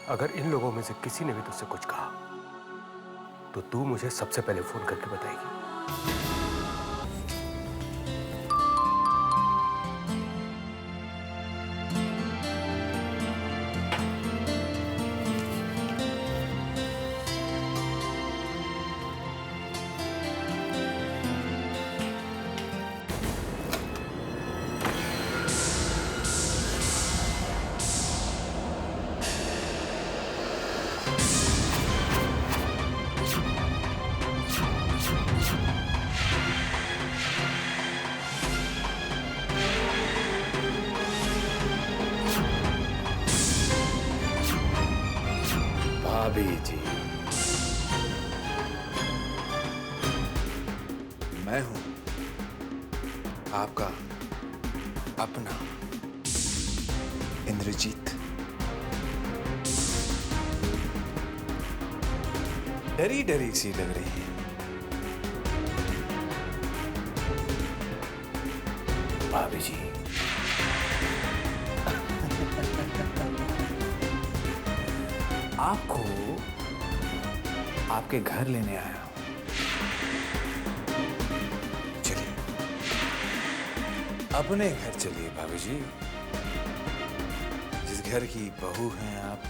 अगर इन लोगों में से किसी ने भी तुझसे कुछ कहा तो तू मुझे सबसे पहले फोन करके बताएगी। भाभी जी, मैं हूं आपका अपना इंद्रजीत। डरी डरी सी लग रही है। भाभी जी, आपको आपके घर लेने आया हूं। चलिए, अपने घर चलिए भाभी जी, जिस घर की बहू हैं आप।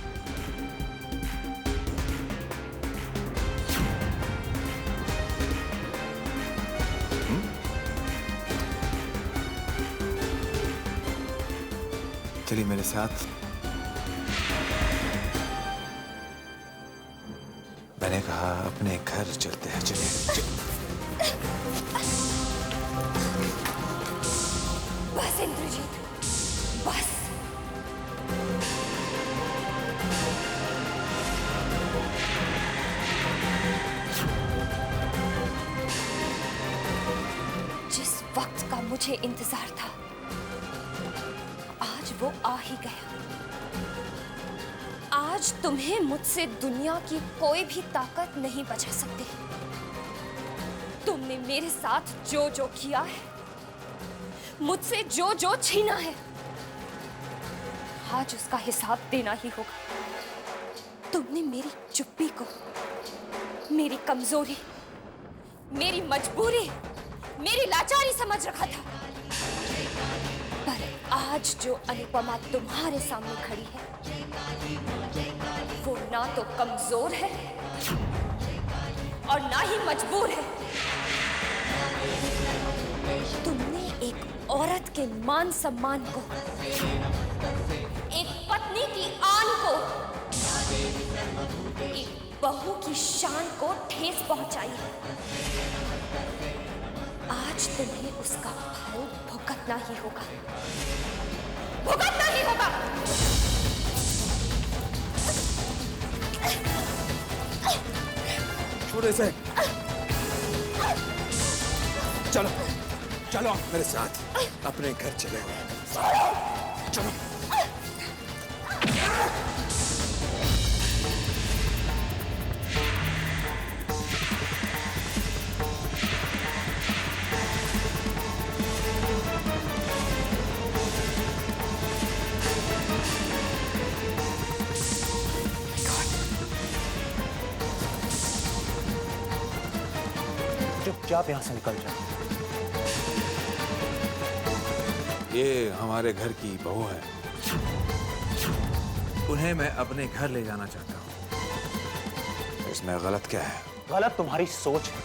चलिए मेरे साथ। मैंने कहा अपने घर चलते हैं, चलिए। बस इंद्रजीत, बस। जिस वक्त का मुझे इंतजार था आज वो आ ही गया। आज तुम्हें मुझसे दुनिया की कोई भी ताकत नहीं बचा सकती। तुमने मेरे साथ जो जो किया है, मुझसे जो जो छीना है, आज उसका हिसाब देना ही होगा। तुमने मेरी चुप्पी को मेरी कमजोरी, मेरी मजबूरी, मेरी लाचारी समझ रखा था, पर आज जो अनुपमा तुम्हारे सामने खड़ी है वो ना तो कमजोर है और ना ही मजबूर है। तुमने एक औरत के मान सम्मान को, एक पत्नी की आन को, एक बहू की शान को ठेस पहुंचाई है। आज तुम्हें उसका फल भुगतना ही होगा, भुगतना ही होगा। छोड़ो इसे। चलो चलो आप मेरे साथ अपने घर चले। चलो। चुपचाप यहां से निकल जाओ। ये हमारे घर की बहू है, उन्हें मैं अपने घर ले जाना चाहता हूं। इसमें गलत क्या है? गलत तुम्हारी सोच है।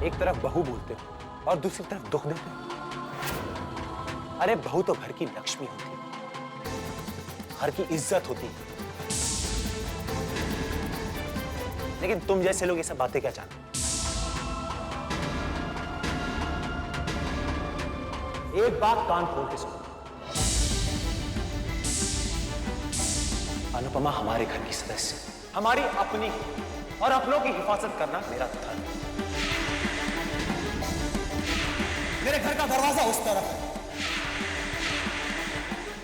एक तरफ बहू बोलते हो और दूसरी तरफ दुख देते हो। अरे बहू तो घर की लक्ष्मी होती है, घर की इज्जत होती है। लेकिन तुम जैसे लोग ये सब बातें क्या जानते? एक बात कान खोल के सुनो, अनुपमा हमारे घर की सदस्य, हमारी अपनी, और अपनों की हिफाजत करना मेरा धर्म। मेरे घर का दरवाजा उस तरफ है।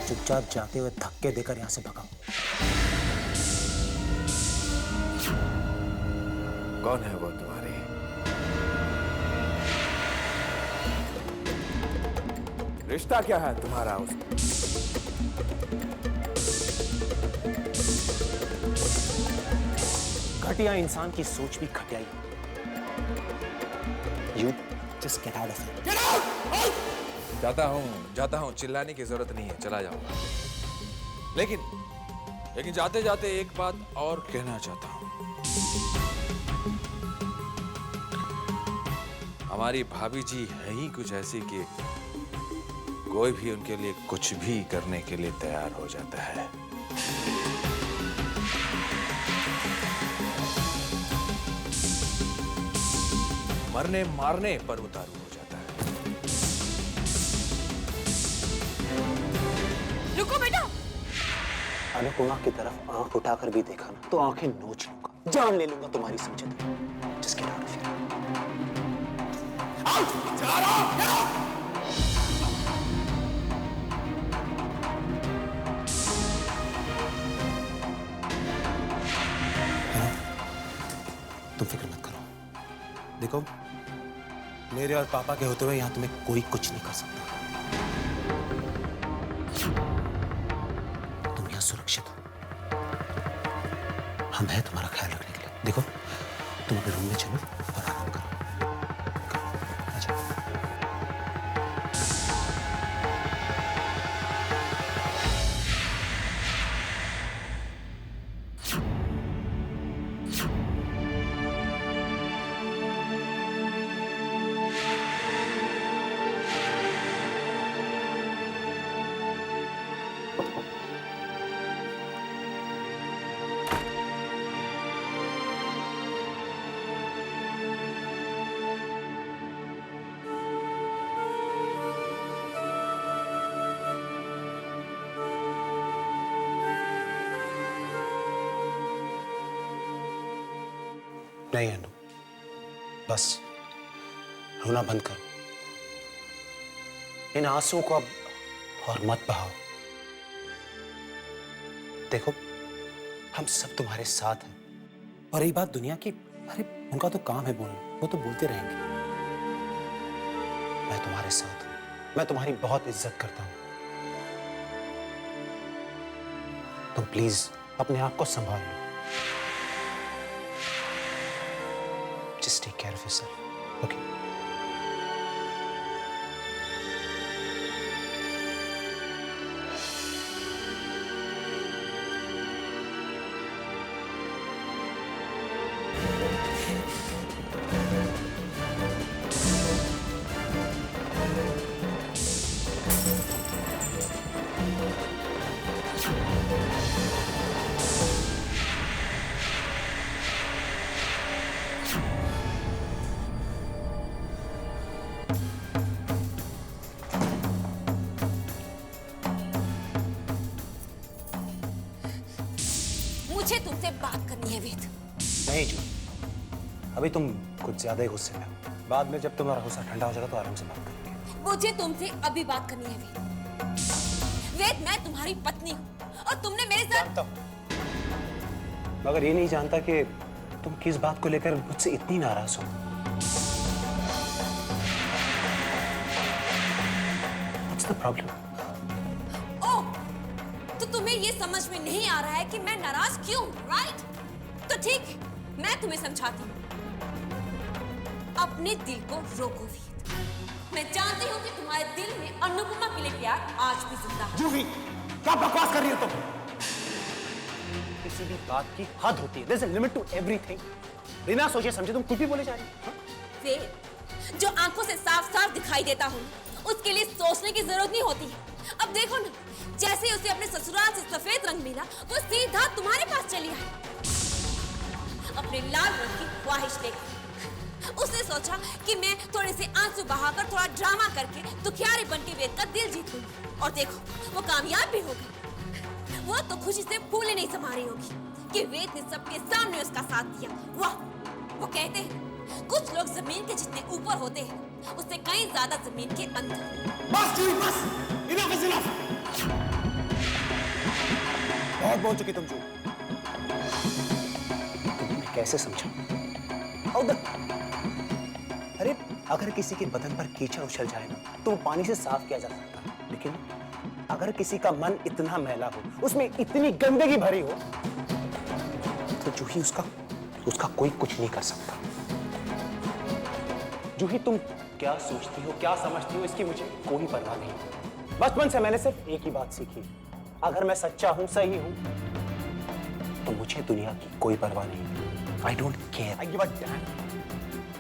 चुपचाप जाते हुए धक्के देकर यहां से भगाओ। कौन है वो तुम्हारी? रिश्ता क्या है तुम्हारा उससे? घटिया इंसान की सोच भी घटिया ही। You just get out of it. जाता हूँ, चिल्लाने की जरूरत नहीं है, चला जाऊंगा। लेकिन जाते जाते एक बात और कहना चाहता हूँ। हमारी भाभी जी है ही कुछ ऐसी कि कोई भी उनके लिए कुछ भी करने के लिए तैयार हो जाता है। मरने मारने पर उतारू हो जाता है। रुको बेटा। अनुपमा की तरफ आंख उठाकर भी देखा ना तो आंखें नोच लूंगा, जान ले लूंगा तुम्हारी समझ। Just get out of here. तुम फिक्र मत करो। देखो, मेरे और पापा के होते हुए यहां तुम्हें कोई कुछ नहीं कर सकता। तुम यहां सुरक्षित हो। हम हैं तुम्हारा ख्याल रखने के लिए। देखो, तुम अपने रूम में चलो और आराम करो। अच्छा। नहीं अनु, बस रोना बंद करो। इन आंसुओं को अब और मत बहाओ। देखो, हम सब तुम्हारे साथ हैं। और यही बात दुनिया की, अरे उनका तो काम है बोलना, वो तो बोलते रहेंगे। मैं तुम्हारे साथ हूं, मैं तुम्हारी बहुत इज्जत करता हूं। तुम प्लीज अपने आप को संभाल लो। Just take care of yourself, okay? मुझे तुमसे बात करनी है वेद। नहीं जू, अभी तुम कुछ ज्यादा ही गुस्से में हो। बाद में जब तुम्हारा गुस्सा ठंडा हो जाएगा तो आराम से बात करेंगे। मुझे तुमसे अभी बात करनी है वेद। वेद, मैं तुम्हारी पत्नी हूँ और तुमने मेरे साथ। जानता हूँ, मगर ये नहीं जानता कि तुम किस बात को लेकर मुझसे इतनी नाराज हो। What's the problem? ओह, तो तुम्हें ये समझ में नहीं आ रहा है कि मैं नाराज क्यों, राइट? तो ठीक है, मैं तुम्हें समझाती हूँ। अपने दिल को रोको वीर। मैं जानती हूँ कि तुम्हारे दिल में अनुपमा के लिए प्यार आज भी जिंदा है। जूही, क्या बकवास कर रही हो तुम? किसी भी बात की हद होती है। There's a limit to everything. बिना सोचे समझे तुम कुछ भी बोले जा रही हो। वेद, जो आंखों से साफ साफ दिखाई देता हूँ, उसके लिए सोचने की जरूरत नहीं होती है। अब देखो ना, जैसे ही उसे अपने ससुराल से सफेद रंग मिला, वो सीधा तुम्हारे पास चली आई। अपने लाल रंग की ख्वाहिश लेकर उसने सोचा कि मैं थोड़े से आंसू बहाकर, थोड़ा ड्रामा करके दुखियारी बन के वेद का दिल जीत लूंगी। और देखो, वो कामयाब भी हो गई। वो तो खुशी से फूले नहीं समा रही होगी कि वेद ने सबके सामने उसका साथ दिया। वाह, वो कहते हैं कुछ लोग जमीन के जितने ऊपर होते हैं, उससे कहीं ज्यादा जमीन के अंदर। बस जूही, बस, enough is enough। बहुत बोल चुकी तुम जूही। तुम्हें मैं कैसे समझाऊं? अरे अगर किसी के बदन पर कीचड़ उछल जाए ना तो वो पानी से साफ किया जा सकता है, लेकिन अगर किसी का मन इतना मैला हो, उसमें इतनी गंदगी भरी हो, तो जूही उसका कोई कुछ नहीं कर सकता। जूही, तुम क्या सोचती हो, क्या समझती हो, इसकी मुझे कोई परवाह नहीं। बचपन से मैंने सिर्फ एक ही बात सीखी, अगर मैं सच्चा हूं, सही हूं, तो मुझे दुनिया की कोई परवाह नहीं। I don't care, I give a dam.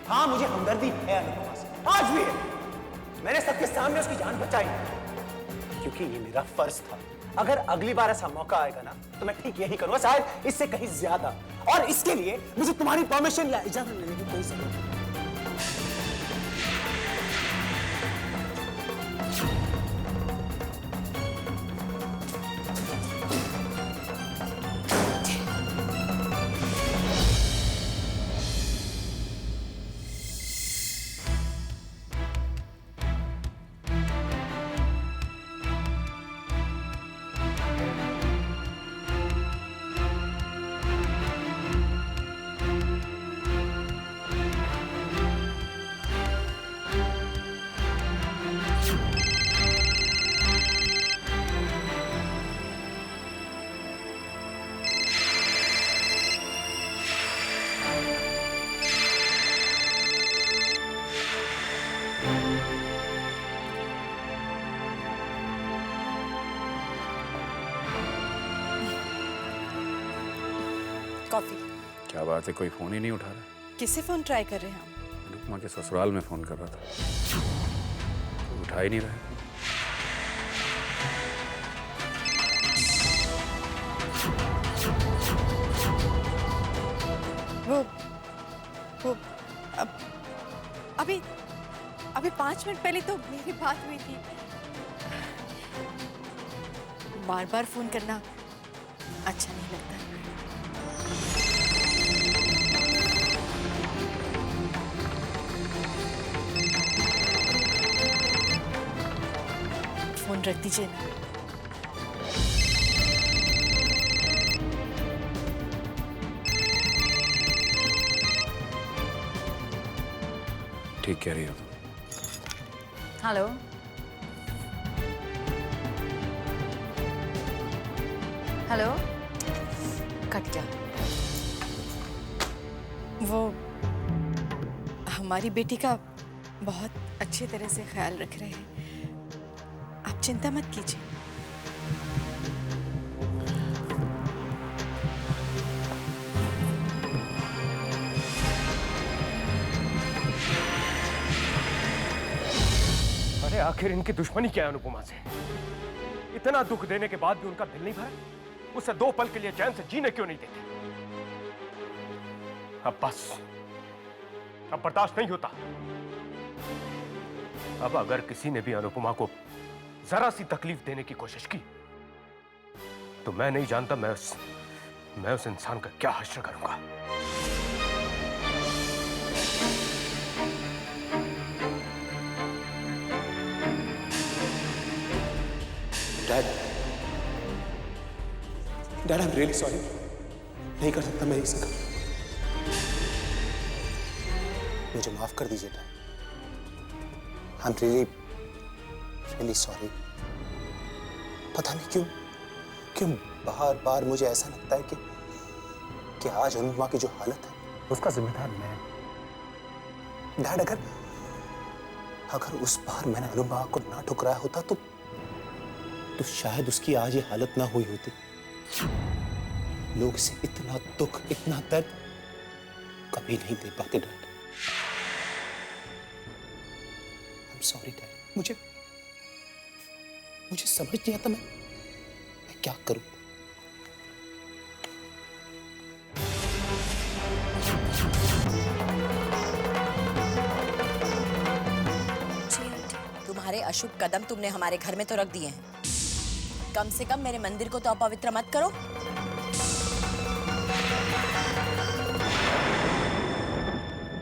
हाँ, मुझे हमदर्दी है अनुपमा से, आज भी है। मैंने सबके सामने उसकी जान बचाई, क्योंकि ये मेरा फर्ज था। अगर अगली बार ऐसा मौका आएगा ना, तो मैं ठीक यही करूंगा, शायद इससे कहीं ज्यादा। और इसके लिए मुझे तुम्हारी परमिशन या इजाजत लेने की कोई जरूरत नहीं। कॉफी। क्या बात है, कोई फोन ही नहीं उठा रहा? किसे फोन ट्राई कर रहे हैं हम? अनुपमा के ससुराल में फोन कर रहा था, तो उठा ही नहीं रहा। वो अभी 5 मिनट पहले तो मेरी बात हुई थी। बार बार फोन करना अच्छा नहीं लगता। फोन रख दीजिए ना। ठीक कह रही हो तुम। Hello, hello. कट गया। वो हमारी बेटी का बहुत अच्छी तरह से ख्याल रख रहे हैं, आप चिंता मत कीजिए। अरे आखिर इनकी दुश्मनी क्या है अनुपमा से? इतना दुख देने के बाद भी उनका दिल नहीं भरा? उसे 2 पल के लिए चैन से जीने क्यों नहीं देते? अब बस, अब बर्दाश्त नहीं होता। अब अगर किसी ने भी अनुपमा को जरा सी तकलीफ देने की कोशिश की, तो मैं नहीं जानता मैं उस इंसान का क्या हश्र करूंगा। Dad, I am really sorry. नहीं कर सकता मैं ये सब। मुझे माफ कर दीजिए dad. I am really sorry. पता नहीं क्यों बार बार मुझे ऐसा लगता है कि आज अनुपमा की जो हालत है, उसका जिम्मेदार मैं। डैड, अगर उस बार मैंने अनुपमा को ना ठुकराया होता तो शायद उसकी आज ये हालत ना हुई होती। लोग इसे इतना दुख, इतना दर्द कभी नहीं दे पाते dad. I am sorry dad. मुझे समझ नहीं आता मैं क्या करूं। तुम्हारे अशुभ कदम तुमने हमारे घर में तो रख दिए हैं, कम से कम मेरे मंदिर को तो अपवित्र मत करो।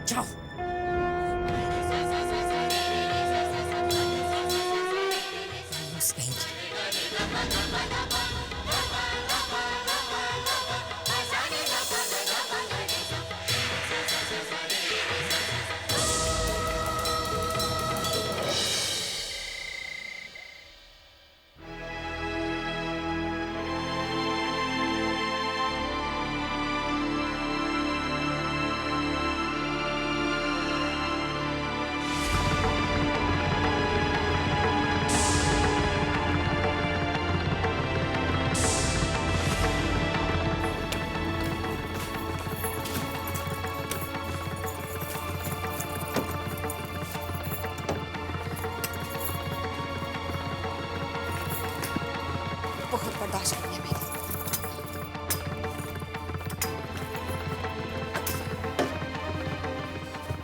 जाओ। बर्दाश्त नहीं है मेरी।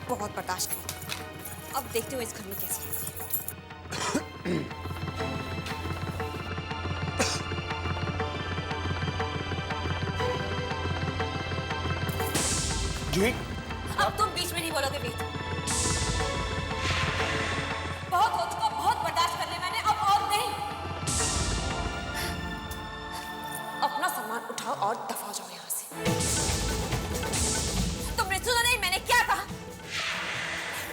बहुत बर्दाश्त नहीं। अब देखते हो इस घर में कैसे रहती है। जूही, अब तुम बीच में नहीं बोलोगे वेद। बहुत हो चुका, बहुत बर्दाश्त कर लिया मैंने, अब और नहीं। अपना सामान उठाओ और दफा हो जाओ यहाँ से। तुमने सुना नहीं मैंने क्या कहा?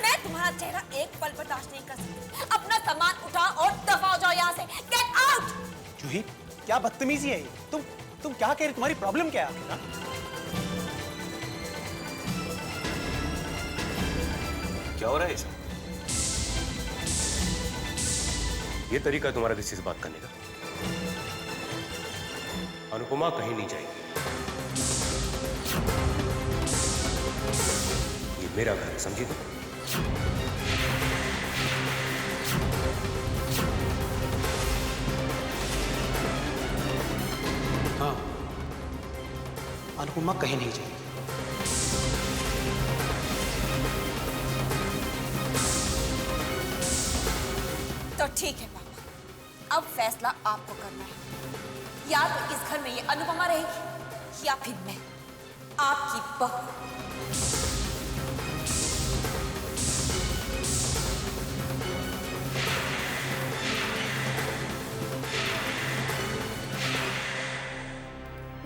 मैं तुम्हारा चेहरा एक पल बर्दाश्त नहीं कर सकती। अपना सामान उठाओ और दफा हो जाओ यहाँ से। Get out. जूही, क्या बदतमीजी है ये? तुम क्या कह रही? तुम्हारी प्रॉब्लम क्या है आखिर? हाँ? क्या हो रहा है इसमें? ये तरीका है तुम्हारा किसी से बात करने का? अनुपमा कहीं नहीं जाएगी। ये मेरा घर है, समझी तुम? हाँ, अनुपमा कहीं नहीं जाएगी। तो ठीक है पापा, अब फैसला आपको करना है। या तो इस घर में ये अनुपमा रहेगी या फिर मैं, आपकी बहू।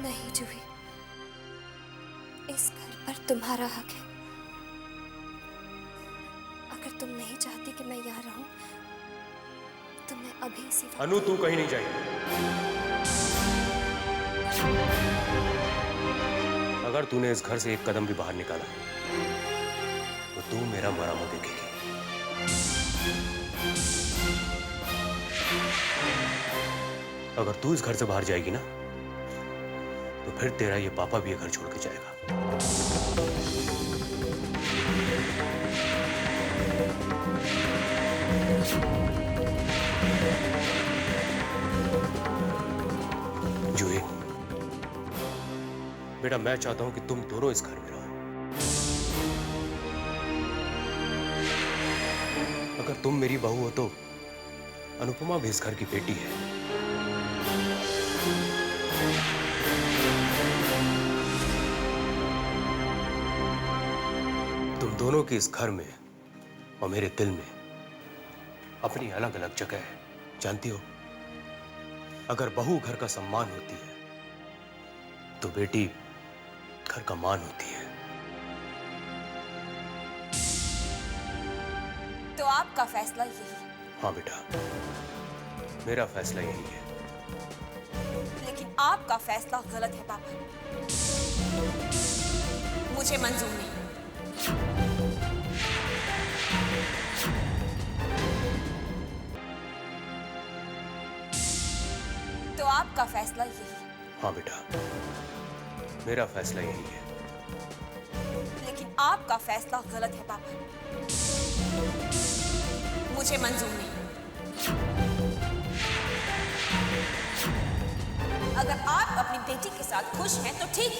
नहीं जूही, इस घर पर तुम्हारा हक है। अगर तुम नहीं चाहती कि मैं यहाँ रहूं, तो मैं अभी इसी वक्त... अनु, तू कहीं नहीं जाएगी। अगर तूने इस घर से एक कदम भी बाहर निकाला तो तू मेरा मरा मुंह देखेगी। अगर तू इस घर से बाहर जाएगी ना, तो फिर तेरा ये पापा भी ये घर छोड़ के जाएगा। जूही, बेटा, मैं चाहता हूं कि तुम दोनों इस घर में रहो। अगर तुम मेरी बहू हो तो अनुपमा भी इस घर की बेटी है। तुम दोनों की इस घर में और मेरे दिल में अपनी अलग अलग जगह है, जानती हो? अगर बहू घर का सम्मान होती है तो बेटी घर का मान होती है। तो आपका फैसला यही? हाँ बेटा, मेरा फैसला यही है। लेकिन आपका फैसला गलत है पापा। मुझे मंजूर नहीं। तो आपका फैसला यही? हाँ बेटा, मेरा फैसला यही है। लेकिन आपका फैसला गलत है पापा। मुझे मंजूर नहीं। अगर आप अपनी बेटी के साथ खुश हैं तो ठीक,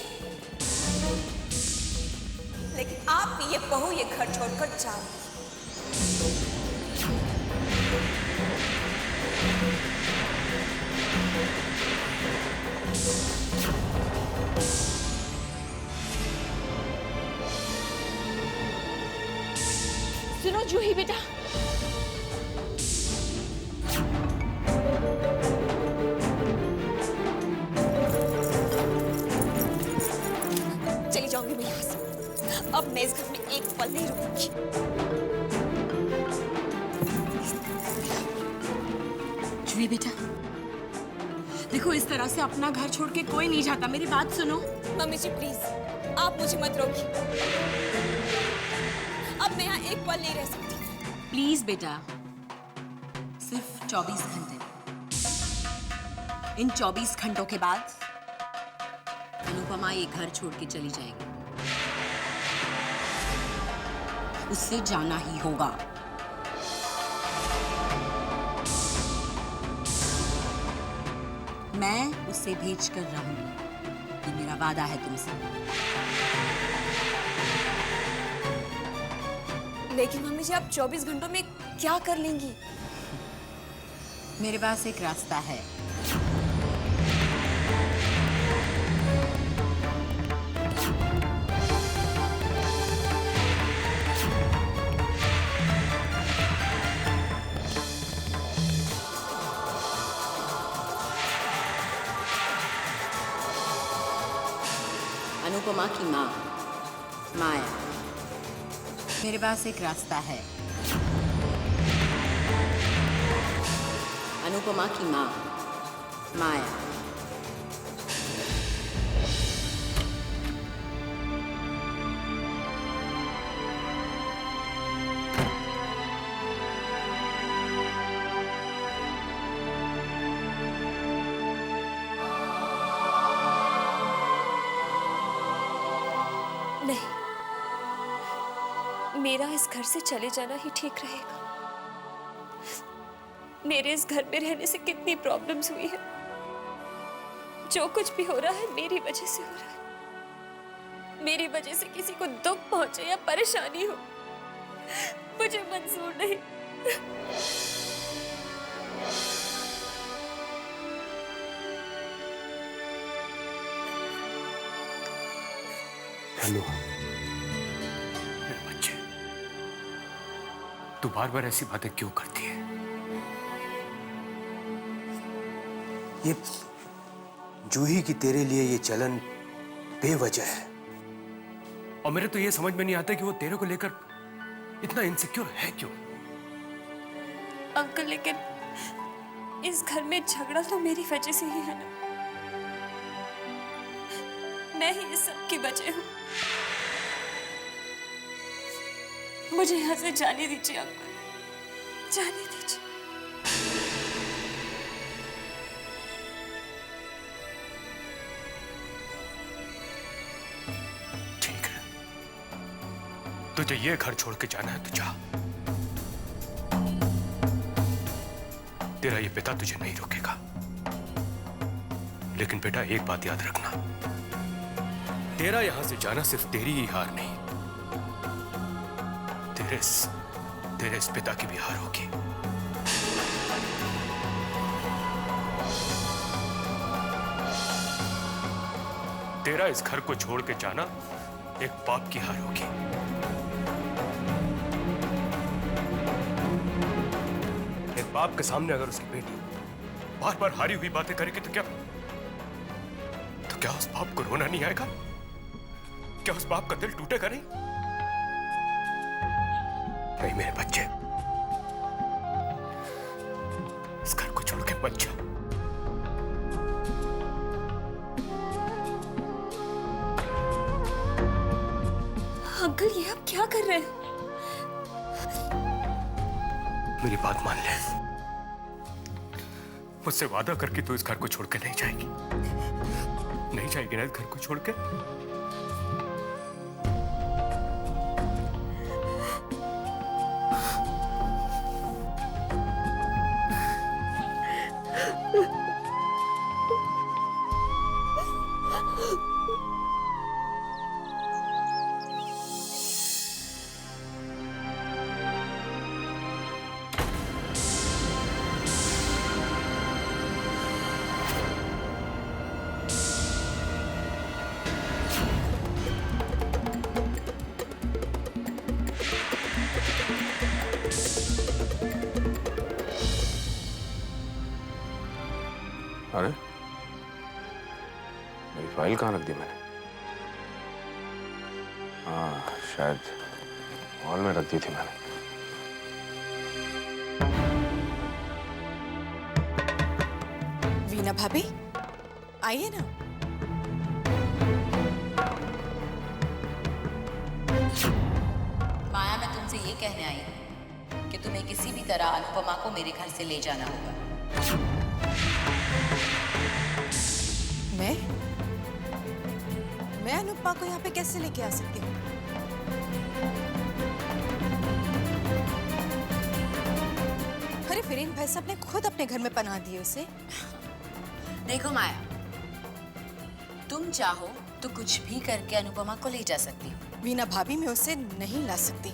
लेकिन आपकी ये बहू ये घर छोड़कर जा रही है। सुनो जूही बेटा, चली जाऊंगी मैं यहाँ से। अब मैं इस घर में एक पल नहीं रुकूंगी। जूही बेटा, देखो इस तरह से अपना घर छोड़ के कोई नहीं जाता। मेरी बात सुनो। मम्मी जी प्लीज, आप मुझे मत रोकिए। अब मैं यहाँ एक पल नहीं रह सकती। प्लीज बेटा, सिर्फ 24 घंटे। इन 24 घंटों के बाद अनुपमा ये घर छोड़ के चली जाएगी। उससे जाना ही होगा। मैं उसे भेज कर रहूंगी। ये मेरा वादा है तुमसे। लेकिन मम्मी जी, आप 24 घंटों में क्या कर लेंगी? मेरे पास एक रास्ता है। अनुपमा की माँ माया, मेरे पास एक रास्ता है। अनुपमा की माँ माया। नहीं, मेरा इस घर से चले जाना ही ठीक रहेगा। मेरे इस घर में रहने से कितनी प्रॉब्लम्स हुई है। जो कुछ भी हो रहा है मेरी वजह से हो रहा है। मेरी वजह से किसी को दुख पहुंचे या परेशानी हो, मुझे मंजूर नहीं। हेलो मेरे बच्चे, तू बार बार ऐसी बातें क्यों करती है? ये जूही की तेरे लिए ये जलन बेवजह है, और मेरे तो ये समझ में नहीं आता कि वो तेरे को लेकर इतना इनसिक्योर है क्यों? अंकल, लेकिन इस घर में झगड़ा तो मेरी वजह से ही है ना। मैं ही इस सब की वजह हूँ। मुझे यहाँ से जाने दीजिए अंकल, जाने दीजिए। ठीक है, तुझे ये घर छोड़ के जाना है तो जा। तेरा ये पिता तुझे नहीं रोकेगा। लेकिन बेटा, एक बात याद रखना, तेरा यहां से जाना सिर्फ तेरी ही हार नहीं, तेरे इस पिता की भी हार होगी। तेरा इस घर को छोड़ के जाना एक बाप की हार होगी। एक बाप के सामने अगर उसकी बेटी बार बार हारी हुई बातें करेगी तो क्या उस बाप को रोना नहीं आएगा? क्या उस बाप का दिल टूटेगा नहीं? नहीं मेरे बच्चे, इस घर को छोड़ के मत जाओ। अंकल, ये आप क्या कर रहे हैं? मेरी बात मान ले, मुझसे वादा करके तू इस घर को छोड़ के नहीं जाएगी। नहीं जाएगी ना इस घर को छोड़ के? अरे, मेरी फाइल कहाँ रख दी मैंने? हाँ, शायद हॉल में रख दी थी मैंने। वीना भाभी, आइए ना। माया, मैं तुमसे ये कहने आई हूँ कि तुम्हें किसी भी तरह अनुपमा को मेरे घर से ले जाना होगा। मैं अनुपमा को यहाँ पे कैसे लेके आ सकती हूँ? अरे फिर इन भाई साहब ने खुद अपने घर में पनाह दी उसे। देखो माया, तुम चाहो तो कुछ भी करके अनुपमा को ले जा सकती हो। वीना भाभी, मैं उसे नहीं ला सकती।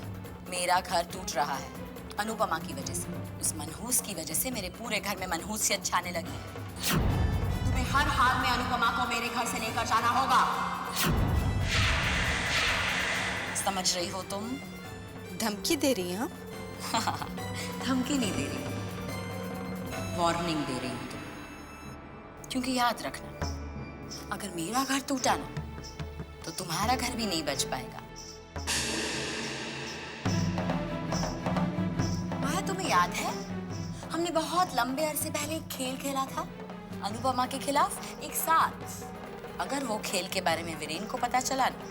मेरा घर टूट रहा है अनुपमा की वजह से। उस मनहूस की वजह से मेरे पूरे घर में मनहूसियत छाने लगी है। तुम्हें हर हाल में अनुपमा को मेरे घर से लेकर जाना होगा। समझ रही हो तुम? धमकी दे रही हैं? धमकी नहीं दे रही, वार्निंग दे रही हूं तुम्हें। क्योंकि याद रखना, अगर मेरा घर टूटा ना तो तुम्हारा घर भी नहीं बच पाएगा। माया, तुम्हें याद है हमने बहुत लंबे अरसे पहले एक खेल खेला था अनुपमा के खिलाफ एक साथ। अगर वो खेल के बारे में वीरेन को पता चला ना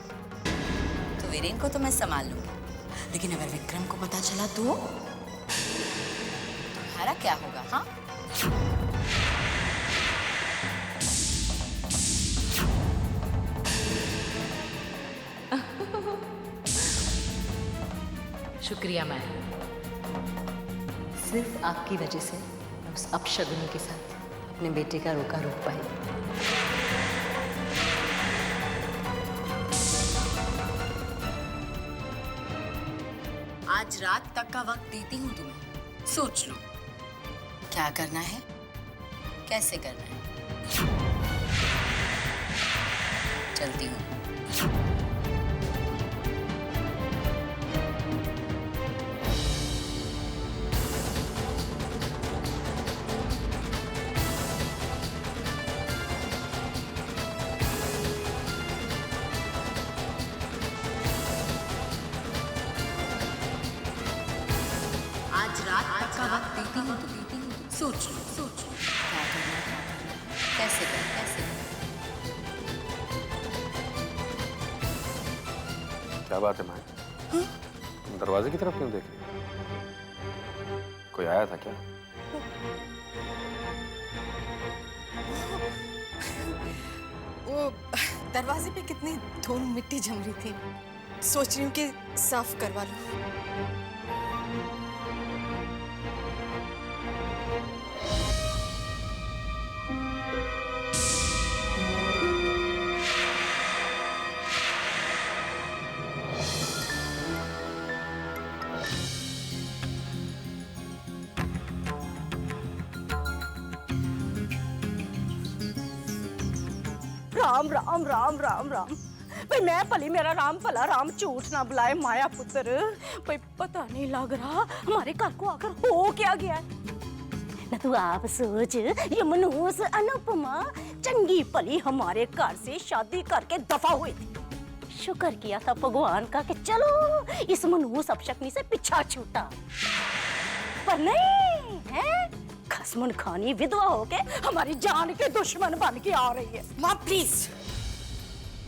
तो वीरेन को तो मैं संभाल लूंगी, लेकिन अगर विक्रम को पता चला तो तुम्हारा क्या होगा? हाँ, शुक्रिया माया, सिर्फ आपकी वजह से मैं उस अपशगुनी के साथ अपने बेटे का रोका रोक पाई। आज रात तक का वक्त देती हूँ तुम्हें, सोच लो क्या करना है, कैसे करना है। चलती हूँ। आज रात तक का वक्त देती हूँ तुम्हें, सोच लो क्या करना है, कैसे करना। क्या बात है माया? तुम दरवाजे की तरफ क्यों देख रही हो? कोई आया था क्या? वो दरवाजे पे कितनी धूल मिट्टी जम रही थी, सोच रही हूँ कि साफ करवा लूं। राम राम राम राम राम। भाई मैं भली मेरा राम भला, राम झूठ ना बुलाए माया पुत्र। भाई पता नहीं लग रहा हमारे घर को आकर हो क्या गया है। न तू आप सोच, ये मनहूस अनुपमा चंगी भली हमारे घर से शादी करके दफा हुई थी। शुक्र किया था भगवान का कि चलो इस मनहूस अपशक्नी से पीछा छूटा, पर नहीं है खसमन खानी विधवा होके हमारी जान के दुश्मन बन के आ रही है। माँ प्लीज,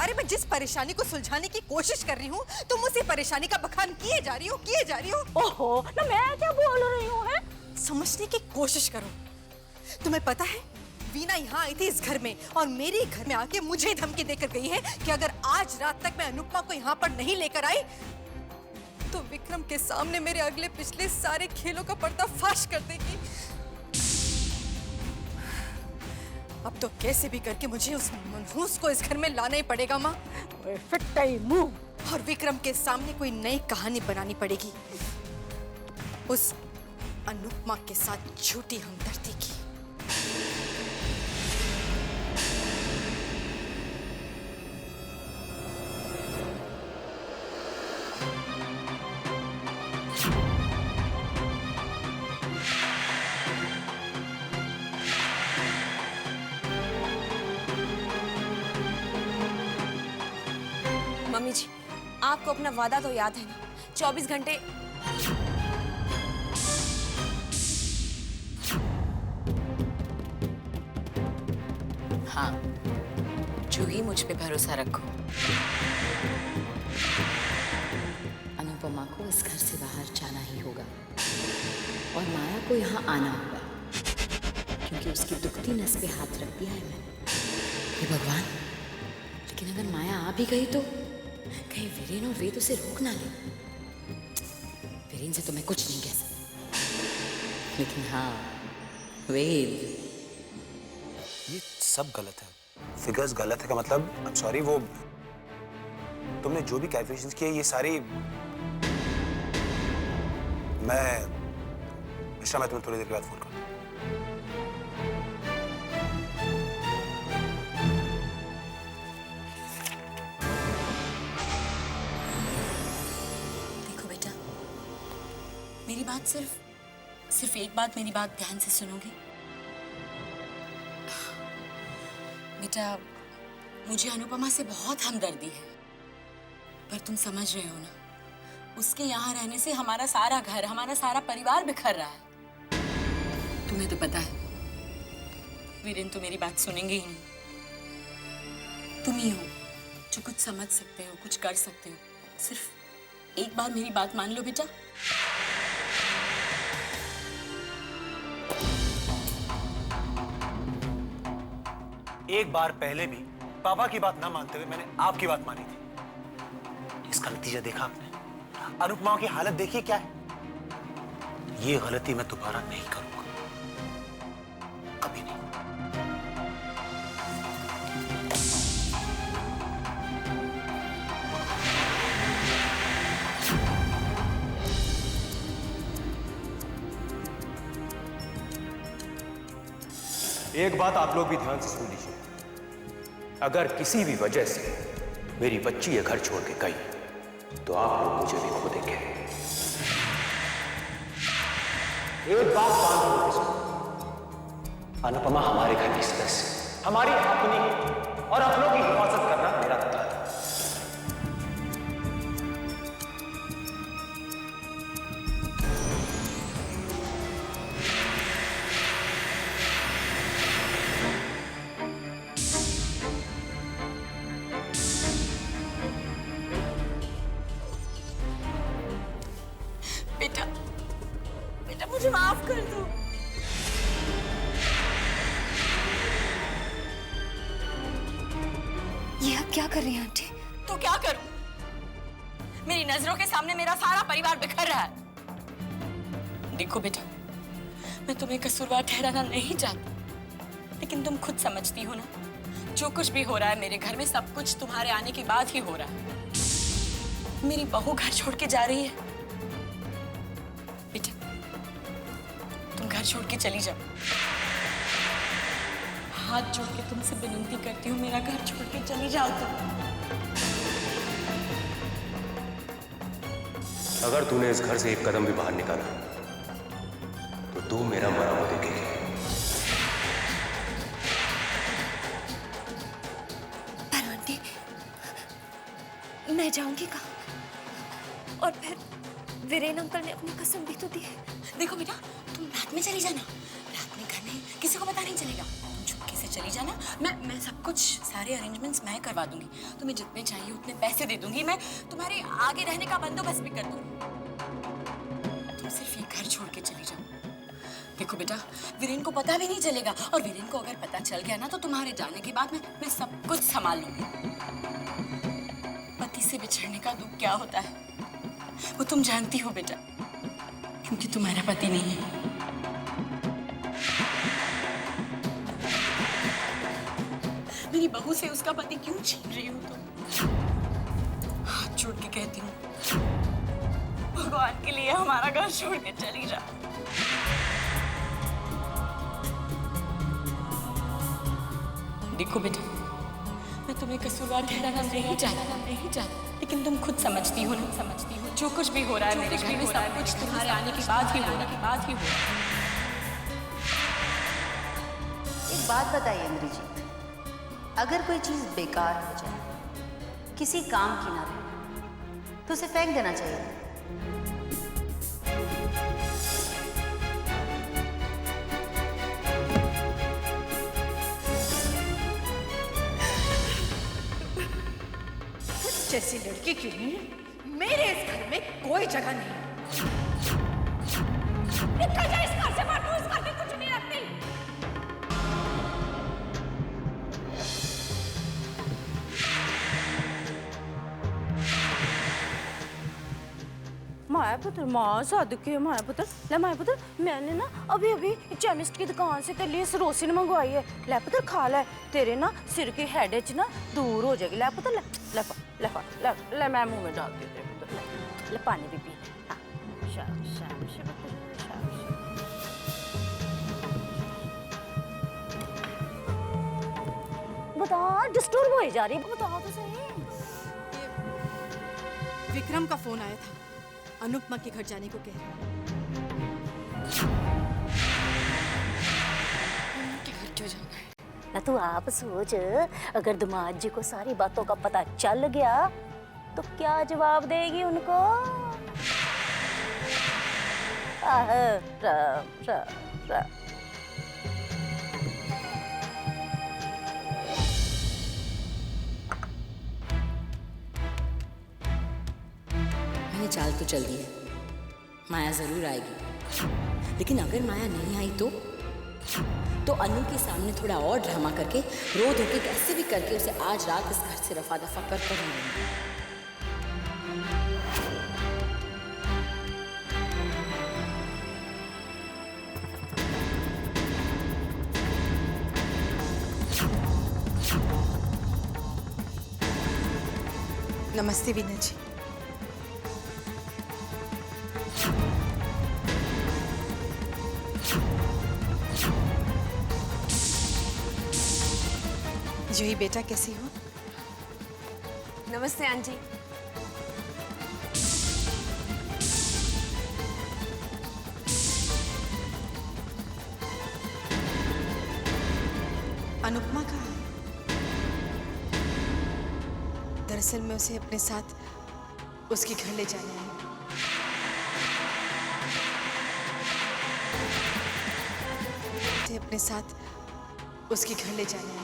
अरे मैं जिस परेशानी को सुलझाने की कोशिश कर रही हूँ तुम उसी परेशानी का बखान किए जा रही हो। ओहो, ना मैं क्या बोल रही हूँ है? समझने की कोशिश करो। तुम्हें पता है वीना यहाँ आई थी इस घर में और मेरे घर में आके मुझे धमकी देकर गई है कि अगर आज रात तक मैं अनुपमा को यहाँ पर नहीं लेकर आई तो विक्रम के सामने मेरे अगले पिछले सारे खेलों का पर्दाफाश कर देगी। अब तो कैसे भी करके मुझे उस मनहूस को इस घर में लाना ही पड़ेगा माँ। फिट्टे मुंह। और विक्रम के सामने कोई नई कहानी बनानी पड़ेगी उस अनुपमा के साथ झूठी हमदर्दी की। मम्मी जी, आपको अपना वादा तो याद है ना? 24 घंटे। हाँ, जूही मुझ पे भरोसा रखो। अनुपमा को इस घर से बाहर जाना ही होगा और माया को यहाँ आना होगा, क्योंकि उसकी दुखती नस पे हाथ रख दिया है मैंने। हे भगवान, लेकिन अगर माया आ भी गई तो कहीं वीरेन और वेद उसे रोक ना ले। वीरेन से तो मैं कुछ नहीं कह सकती, लेकिन हाँ वेद ये सब गलत है। फिगर्स गलत है का मतलब, आई एम सॉरी, वो तुमने जो भी कैलकुलेशंस किए ये सारी, मिश्रा मैं तुम्हें थोड़ी देर के बाद फोन करूँ। देखो बेटा, मेरी बात सिर्फ एक बात, मेरी बात ध्यान से सुनोगे बेटा? मुझे अनुपमा से बहुत हमदर्दी है, पर तुम समझ रहे हो ना, उसके यहाँ रहने से हमारा सारा घर, हमारा सारा परिवार बिखर रहा है। तुम्हें तो पता है वीरेन तो मेरी बात सुनेंगे ही नहीं। तुम ही हो जो कुछ समझ सकते हो, कुछ कर सकते हो। सिर्फ एक बार मेरी बात मान लो बेटा। एक बार पहले भी पापा की बात ना मानते हुए मैंने आपकी बात मानी थी। इसका नतीजा देखा आपने? अनुपमा की हालत देखिए क्या है। ये गलती मैं दोबारा नहीं करूंगा, कभी नहीं। एक बात आप लोग भी ध्यान से सुन लीजिए। अगर किसी भी वजह से मेरी बच्ची ये घर छोड़ के गई तो आप लोग मुझे भी खो देंगे। एक बात ध्यान से, अनुपमा हमारे घर की सदस्य, हमारी अपनी, और अपनों की हिफाजत करना मेरा धर्म है। बेटा, बेटा मुझे माफ कर दो। ये आप क्या कर रही हैं आंटी? तो क्या करूं? मेरी नजरों के सामने मेरा सारा परिवार बिखर रहा है। देखो बेटा, मैं तुम्हें कसूरवार ठहराना नहीं चाहती, लेकिन तुम खुद समझती हो ना, जो कुछ भी हो रहा है मेरे घर में, सब कुछ तुम्हारे आने के बाद ही हो रहा है। मेरी बहू घर छोड़ के जा रही है। बेटा, तुम घर छोड़ के चली जाओ। हाथ जोड़ के तुमसे विनती करती हूँ, मेरा घर छोड़ के चली जाओ तुम। अगर तूने इस घर से एक कदम भी बाहर निकाला तो तू मेरा मरा हुआ देखेगी। पर आंटी, मैं जाऊंगी कहाँ? और फिर वीरेन अंकल ने अपनी कसम भी तो दी है। देखो बेटा, तुम रात में चली जाना। रात में घर में किसी को पता नहीं चलेगा। तुम चुपके से चली जाना। मैं सब कुछ, सारे अरेंजमेंट्स मैं करवा दूंगी। तुम्हें जितने चाहिए उतने पैसे दे दूंगी। मैं तुम्हारे आगे रहने का बंदोबस्त भी कर दूंगी। तुम सिर्फ ये घर छोड़ के चली जाओ। देखो बेटा, वीरेन को पता भी नहीं चलेगा, और वीरेन को अगर पता चल गया ना, तो तुम्हारे जाने के बाद मैं सब कुछ संभाल लूंगी। पति से बिछड़ने का दुख क्या होता है वो तुम जानती हो बेटा, क्योंकि तुम्हारा पति नहीं है। मेरी बहू से उसका पति क्यों छीन रही हो तुम? हाथ जोड़ के कहती हूँ, भगवान के लिए हमारा घर छोड़ के चली जा। देखो बेटा, मैं तुम्हें कसूरवार ठहराना नहीं चाहती, लेकिन तुम खुद समझती हो ना, जो कुछ भी हो रहा है मेरे घर में, सब कुछ तुम्हारे आने के बाद ही हो रहा है। एक बात बताइए इंद्रजीत, अगर कोई चीज बेकार हो जाए, किसी काम की ना रहे, तो उसे फेंक देना चाहिए। जैसी लड़की के लिए मेरे इस घर में कोई जगह नहीं। निकल जा इस घर से, मैं इस घर में कुछ नहीं रखती। माया ले पुत्र माँ सदके माया पुत्र ले माया पुत्र मैंने ना अभी अभी केमिस्ट की दुकान से तेरे लिए सरोसिन मंगवाई है ले पुत्र खा ले तेरे ना सिर की हेडेज ना दूर हो जाएगी ले पुत्र ले ले ले ले, ले मैं मुंह में डाल देती हूँ पुत्र ले पानी भी पी हाँ शाबाश शाबाश पुत्र शाबाश बता डिस्टर्ब हो जा रही बता तो सही विक्रम का फोन आया था, अनुपमा के घर जाने को कह रहे। उनके घर क्यों जाना है? ना तू आप सोच अगर दामाद जी को सारी बातों का पता चल गया तो क्या जवाब देगी उनको? राम राम राम मैंने चाल तो चल दी है, माया जरूर आएगी, लेकिन अगर माया नहीं आई तो अनु के सामने थोड़ा और ड्रामा करके रो धो के कैसे भी करके उसे आज रात इस घर से रफा दफा कर ही लूंगी। नमस्ते वीना जी। जूही बेटा कैसी हो? नमस्ते आंटी। अनुपमा कहाँ है? दरअसल मैं उसे अपने साथ उसके घर ले जाना है। उसे अपने साथ उसके घर ले जाना है।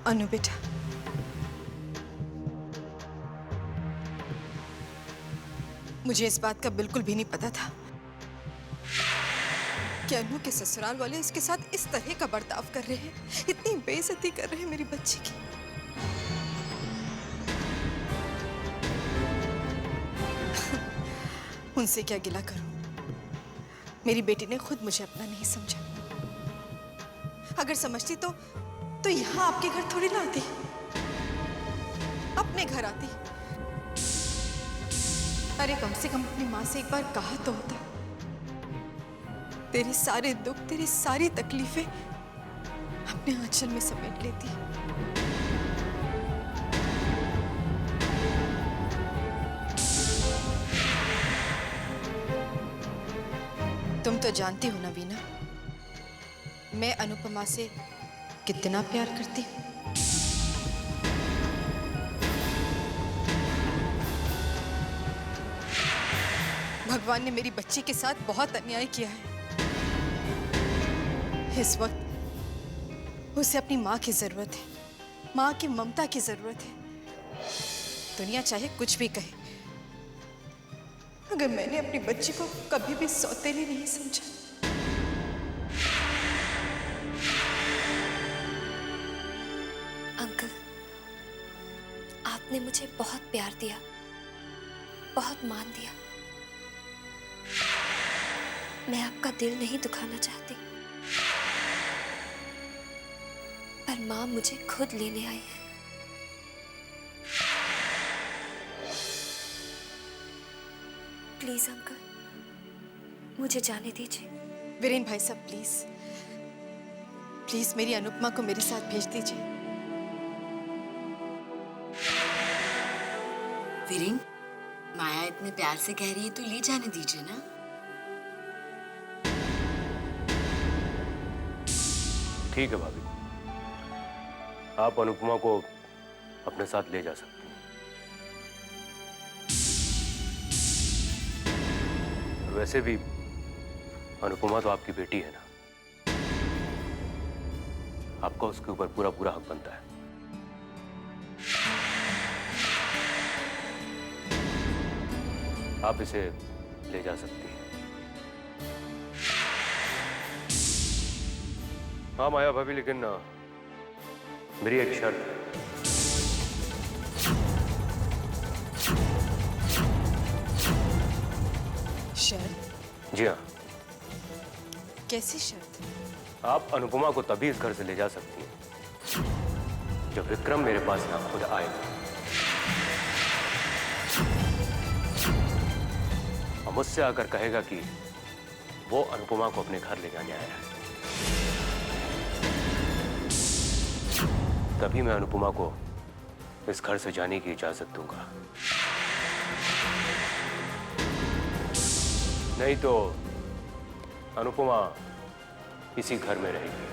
अनु बेटा, मुझे इस बात का बिल्कुल भी नहीं पता था कि अनु के ससुराल वाले इसके साथ इस तरह का बर्ताव कर रहे हैं, इतनी बेइज्जती कर रहे हैं मेरी बच्ची की। उनसे क्या गिला करूं? मेरी बेटी ने खुद मुझे अपना नहीं समझा। अगर समझती तो यहाँ आपके घर थोड़ी ना आती, अपने घर आती। अरे कम से कम अपनी माँ से एक बार कहा तो होता, तेरे सारे दुख, तेरी सारी तकलीफें अपने आंचल में समेट लेती। तुम तो जानती हो ना वीना, मैं अनुपमा से कितना प्यार करती हूँ। भगवान ने मेरी बच्ची के साथ बहुत अन्याय किया है। इस वक्त उसे अपनी माँ की जरूरत है, माँ की ममता की जरूरत है। दुनिया चाहे कुछ भी कहे, अगर मैंने अपनी बच्ची को कभी भी सौतेली नहीं समझा। अंकल, आपने मुझे बहुत प्यार दिया, बहुत मान दिया। मैं आपका दिल नहीं दुखाना चाहती, पर माँ मुझे खुद लेने आई है। प्लीज अंकल, मुझे जाने दीजिए। वीरेन भाई साहब, प्लीज प्लीज मेरी अनुपमा को मेरे साथ भेज दीजिए। वीरेन, माया इतने प्यार से कह रही है तो ले जाने दीजिए ना। ठीक है भाभी, आप अनुपमा को अपने साथ ले जा सकती हैं। वैसे भी अनुपमा तो आपकी बेटी है ना, आपका उसके ऊपर पूरा पूरा हक बनता है। आप इसे ले जा सकती हैं। हाँ माया भाभी, लेकिन मेरी एक शर्त है। शर्त? जी हाँ। कैसी शर्त? आप अनुपमा को तभी इस घर से ले जा सकती हैं जब विक्रम मेरे पास ना खुद आएगा और मुझसे आकर कहेगा कि वो अनुपमा को अपने घर ले जाने आया है। तभी मैं अनुपमा को इस घर से जाने की इजाजत दूंगा, नहीं तो अनुपमा इसी घर में रहेगी।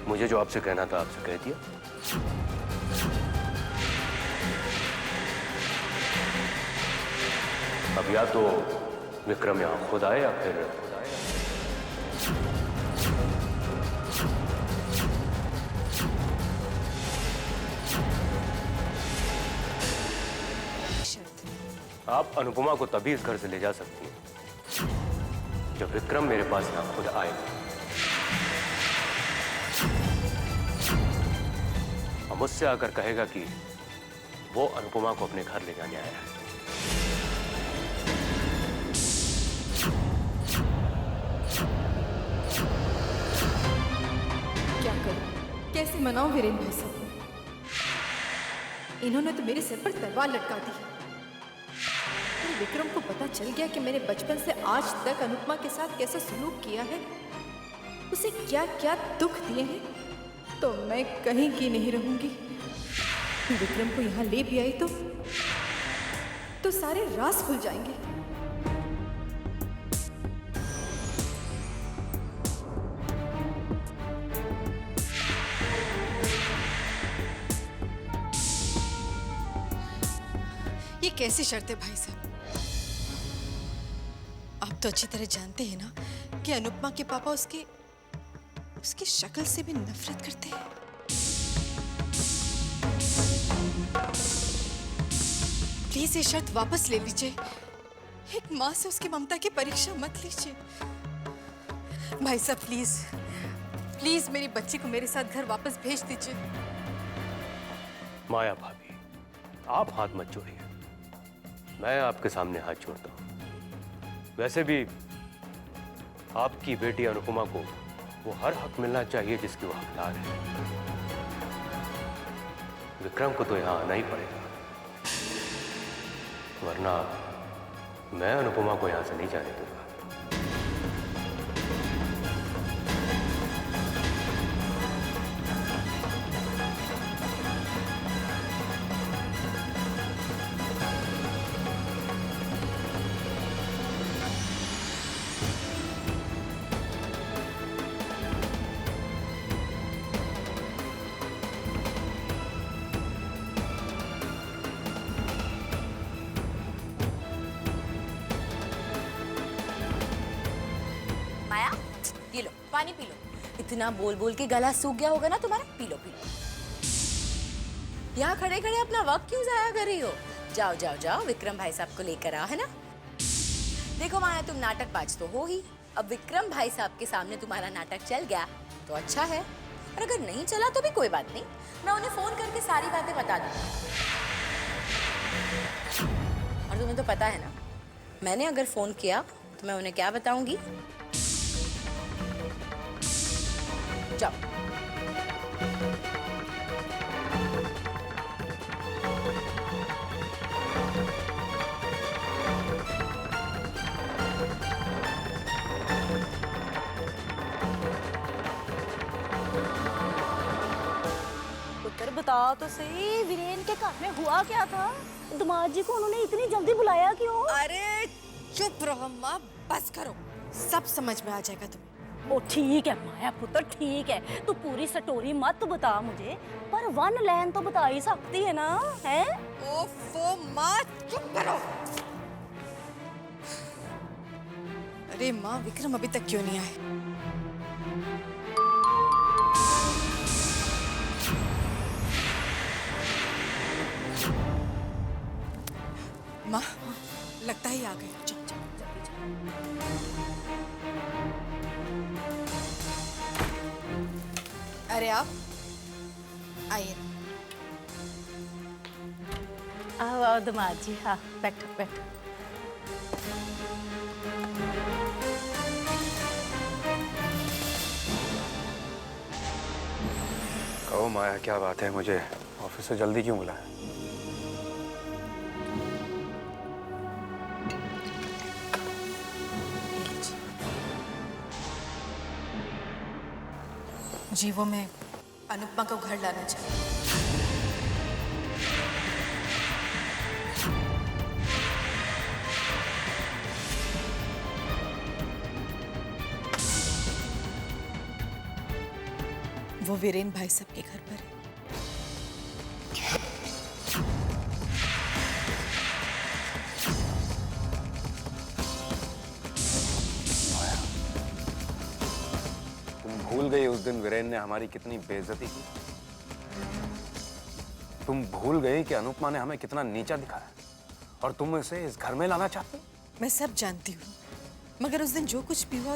मुझे जो आपसे कहना था आपसे कह दिया। अब या तो विक्रम यहां खुद आए या फिर आप अनुपमा को तभी इस घर से ले जा सकती हैं जब विक्रम मेरे पास ना खुद आए और मुझसे आकर कहेगा कि वो अनुपमा को अपने घर ले जाने आया है। क्या करूं? कैसे मनाऊं वीरेन भाई साहब? इन्होंने तो मेरे सिर पर तलवार लटका दी। विक्रम को पता चल गया कि मैंने बचपन से आज तक अनुपमा के साथ कैसा सलूक किया है, उसे क्या क्या दुख दिए हैं, तो मैं कहीं की नहीं रहूंगी। विक्रम को यहाँ ले भी आई तो सारे राज खुल जाएंगे। ये कैसी शर्त है भाई साहब? आप तो अच्छी तरह जानते हैं ना कि अनुपमा के पापा उसकी शक्ल से भी नफरत करते हैं। प्लीज ये शर्त वापस ले लीजिए। एक माँ से उसकी ममता की परीक्षा मत लीजिए। भाई साहब प्लीज प्लीज मेरी बच्ची को मेरे साथ घर वापस भेज दीजिए। माया भाभी, आप हाथ मत जोड़िए, मैं आपके सामने हाथ जोड़ता हूं। वैसे भी आपकी बेटी अनुपमा को वो हर हक मिलना चाहिए जिसकी वो हकदार है। विक्रम को तो यहां आना ही पड़ेगा, वरना मैं अनुपमा को यहां से नहीं जाने दूंगा। माया, ये लो पानी पी लो। इतना बोल बोल के गला सूख गया होगा ना तुम्हारा, पी लो पी लो। यहाँ खड़े खड़े अपना वक्त क्यों जाया कर रही हो? जाओ जाओ जाओ, विक्रम भाई साहब को लेकर आओ, है ना। देखो माया, तुम नाटकबाज तो हो ही। अब विक्रम भाई साहब के सामने तुम्हारा नाटक चल गया तो अच्छा है, और अगर नहीं चला तो भी कोई बात नहीं, मैं उन्हें फोन करके सारी बातें बता दूंगी। और तुम्हें तो पता है ना, मैंने अगर फोन किया तो मैं उन्हें क्या बताऊंगी? जाओ। पुत्र बता तो सही, वीरेन के घर में हुआ क्या था? दामाद जी को उन्होंने इतनी जल्दी बुलाया क्यों? अरे चुप रहो माँ, बस करो, सब समझ में आ जाएगा तुम्हें। ओ ठीक है माया पुत्र, ठीक है, तू पूरी स्टोरी मत बता मुझे, पर वन लाइन तो बता ही सकती है ना, है? ओफो माँ, चुप करो। अरे माँ, विक्रम अभी तक क्यों नहीं आए? माँ, लगता ही आ गया। चल चल जल्दी चल। अरे आप आइए। आओ आओ दामाद जी, हाँ बैठो बैठो। कहो माया, क्या बात है? मुझे ऑफिस से जल्दी क्यों बुलाया? जी वो मैं अनुपमा को घर लाना चाहती हूँ। वो वीरेन भाई साहब के घर पर है। तुम भूल गई उस दिन वीरेन ने हमारी कितनी बेइज्जती की? तुम भूल गई कि अनुपमा ने हमें कितना नीचा दिखाया और तुम इसे इस घर में लाना चाहती? मैं सब जानती हूँ, मगर उस दिन जो कुछ भी हुआ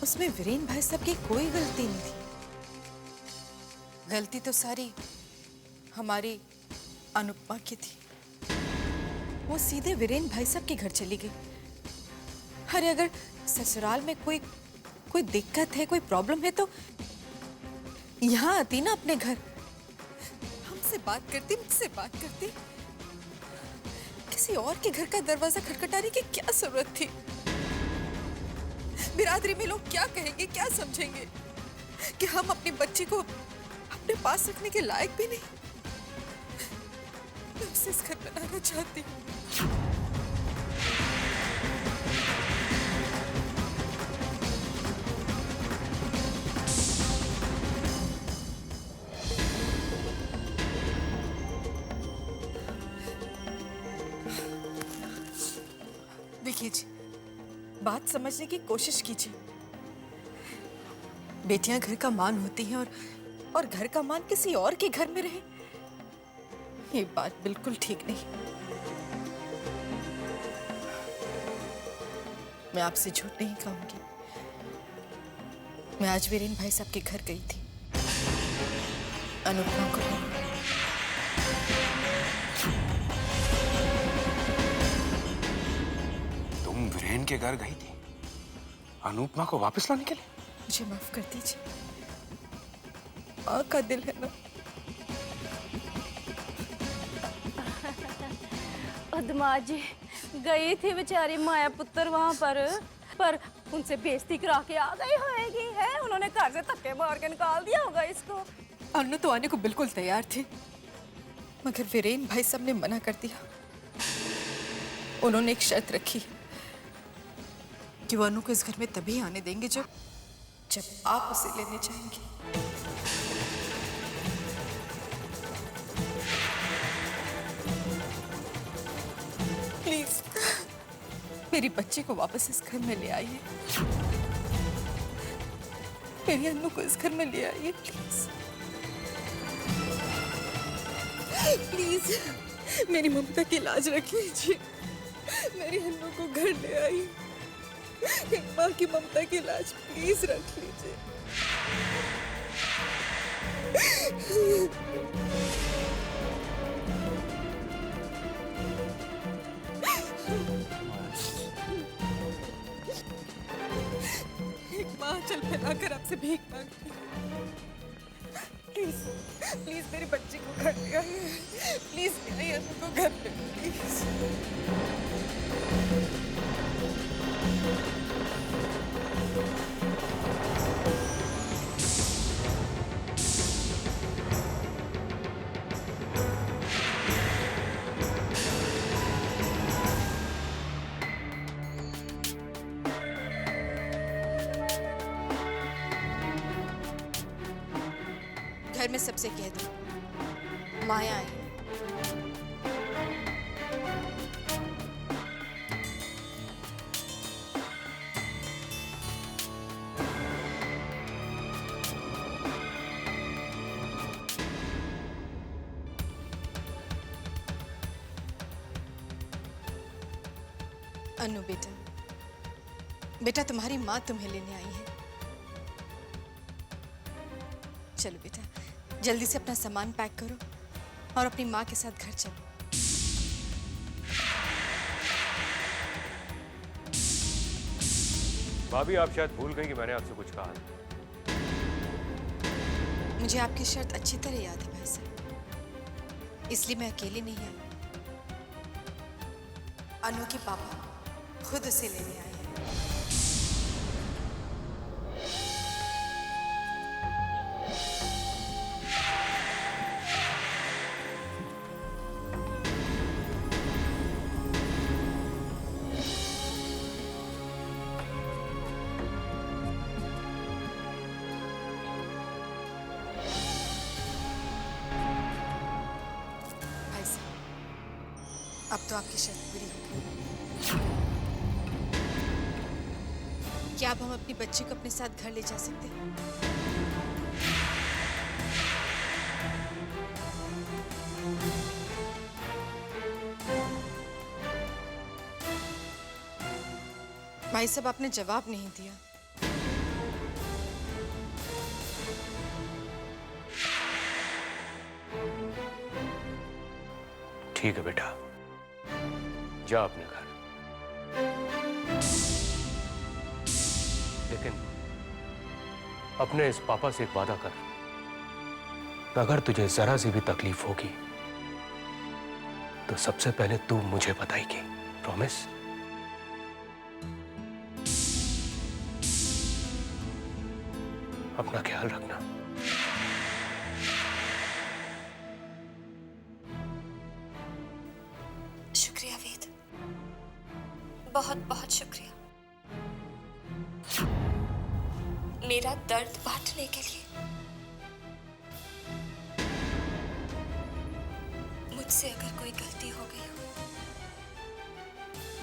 उसमें वीरेन भाई साहब की कोई गलती नहीं थी। गलती तो सारी हमारी अनुपमा की थी। वो सीधे वीरेन भाई साहब के घर चली गई। अरे अगर ससुराल में कोई दिक्कत है, कोई प्रॉब्लम है तो यहाँ आती ना अपने घर, हमसे बात करती, मुझसे बात करती। किसी और के घर का दरवाजा खटखटाने की क्या जरूरत थी? बिरादरी में लोग क्या कहेंगे, क्या समझेंगे कि हम अपनी बच्ची को अपने पास रखने के लायक भी नहीं। मैं उसे इस घर में लाना चाहती हूँ। देखिए जी, बात समझने की कोशिश कीजिए। बेटियां घर का मान होती हैं और घर का मान किसी और के घर में रहे, ये बात बिल्कुल ठीक नहीं। मैं आपसे झूठ नहीं कहूंगी, मैं आज वीरेन भाई साहब के घर गई थी अनुपमा को। तुम वीरेन के घर गई थी अनुपमा को वापस लाने के लिए? मुझे माफ कर दीजिए, माँ का दिल है ना। दामाद जी, गई थी बेचारी माया पुत्र वहां पर उनसे बेइज्जती करा के आ गई होएगी है। उन्होंने घर से धक्के मार के निकाल दिया होगा इसको। अनु तो आने को बिल्कुल तैयार थे, मगर वीरेन भाई साहब ने मना कर दिया। उन्होंने एक शर्त रखी कि वो अनु को इस घर में तभी आने देंगे जब आप उसे लेने जाएंगे। प्लीज मेरी बच्ची को वापस इस घर में ले आइए। मेरी अनु को इस घर में ले आइए प्लीज। प्लीज मेरी ममता की लाज रख लीजिए। मेरी अनु को घर ले आइए। एक माँ की ममता की लाज प्लीज रख लीजिए। एक माँ चल फैलाकर आपसे भीख मांगती है। प्लीज प्लीज मेरी बच्ची को घर ले आइए। प्लीज मेरी अनु को घर ले प्लीज। घर में सबसे कह दो माया आई। अनु बेटा, बेटा तुम्हारी माँ तुम्हें लेने आई है। चलो बेटा, जल्दी से अपना सामान पैक करो और अपनी माँ के साथ घर चलो। भाभी, आप शायद भूल गई कि मैंने आपसे कुछ कहा था। मुझे आपकी शर्त अच्छी तरह याद है भाई साहब, इसलिए मैं अकेले नहीं आई। अनु के पापा खुद उसे लेने आए हैं। भाई साहब, अब तो आपकी शर्त पूरी हो गई। क्या अब हम अपनी बच्ची को अपने साथ घर ले जा सकते हैं? भाई साहब, आपने जवाब नहीं दिया। ठीक है बेटा, जा अपने घर। लेकिन अपने इस पापा से एक वादा कर, अगर तुझे जरा सी भी तकलीफ होगी तो सबसे पहले तू मुझे बताएगी। प्रॉमिस? अपना ख्याल रखना। शुक्रिया वेद, बहुत बहुत शुक्रिया मेरा दर्द बांटने के लिए। मुझसे अगर कोई गलती हो गई हो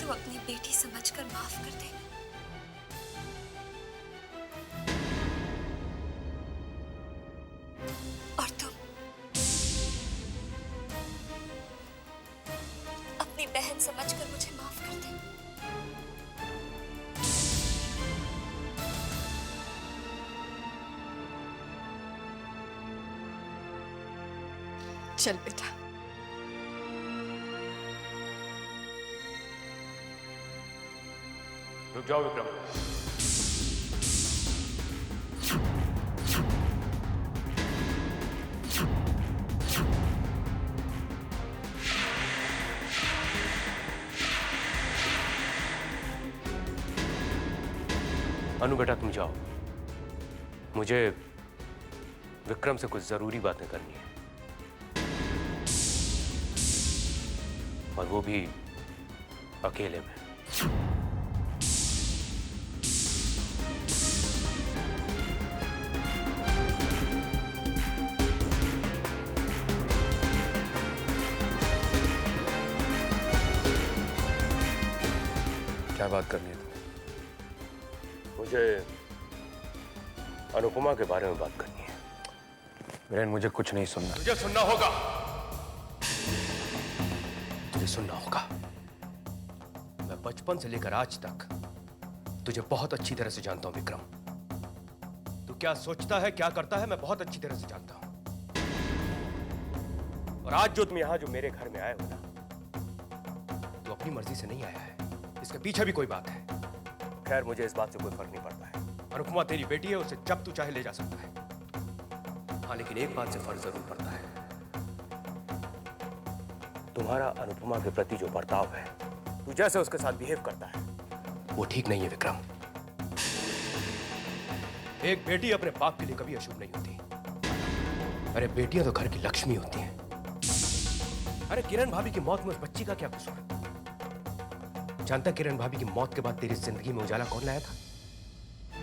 तो अपनी बेटी समझकर माफ कर देना। और तुम अपनी बहन समझकर मुझे माफ कर देना। चल बेटा। रुक जाओ विक्रम। अनु बेटा, तुम जाओ, मुझे विक्रम से कुछ जरूरी बातें करनी है, और वो भी अकेले में। क्या बात करनी है तुम्हें? मुझे अनुपमा के बारे में बात करनी है। वीरेन, मुझे कुछ नहीं सुनना। तुझे सुनना होगा, तुझे सुनना होगा। मैं बचपन से लेकर आज तक तुझे बहुत अच्छी तरह से जानता हूं विक्रम। तू क्या सोचता है, क्या करता है, मैं बहुत अच्छी तरह से जानता हूं। और आज जो तुम यहां जो मेरे घर में आए हो ना, तू अपनी मर्जी से नहीं आया है, इसके पीछे भी कोई बात है। खैर, मुझे इस बात से कोई फर्क नहीं पड़ता है। अनुपमा तेरी बेटी है, उसे जब तू चाहे ले जा सकता है। हाँ, लेकिन एक बात से फर्क जरूर पड़ता है। तुम्हारा अनुपमा के प्रति जो बर्ताव है, तू जैसे उसके साथ बिहेव करता है, वो ठीक नहीं है विक्रम। एक बेटी अपने बाप के लिए कभी अशुभ नहीं होती। अरे बेटियां तो घर की लक्ष्मी होती हैं। अरे किरण भाभी की मौत में उस बच्ची का क्या कसूर? जानता किरण भाभी की मौत के बाद तेरी जिंदगी में उजाला कौन लाया था?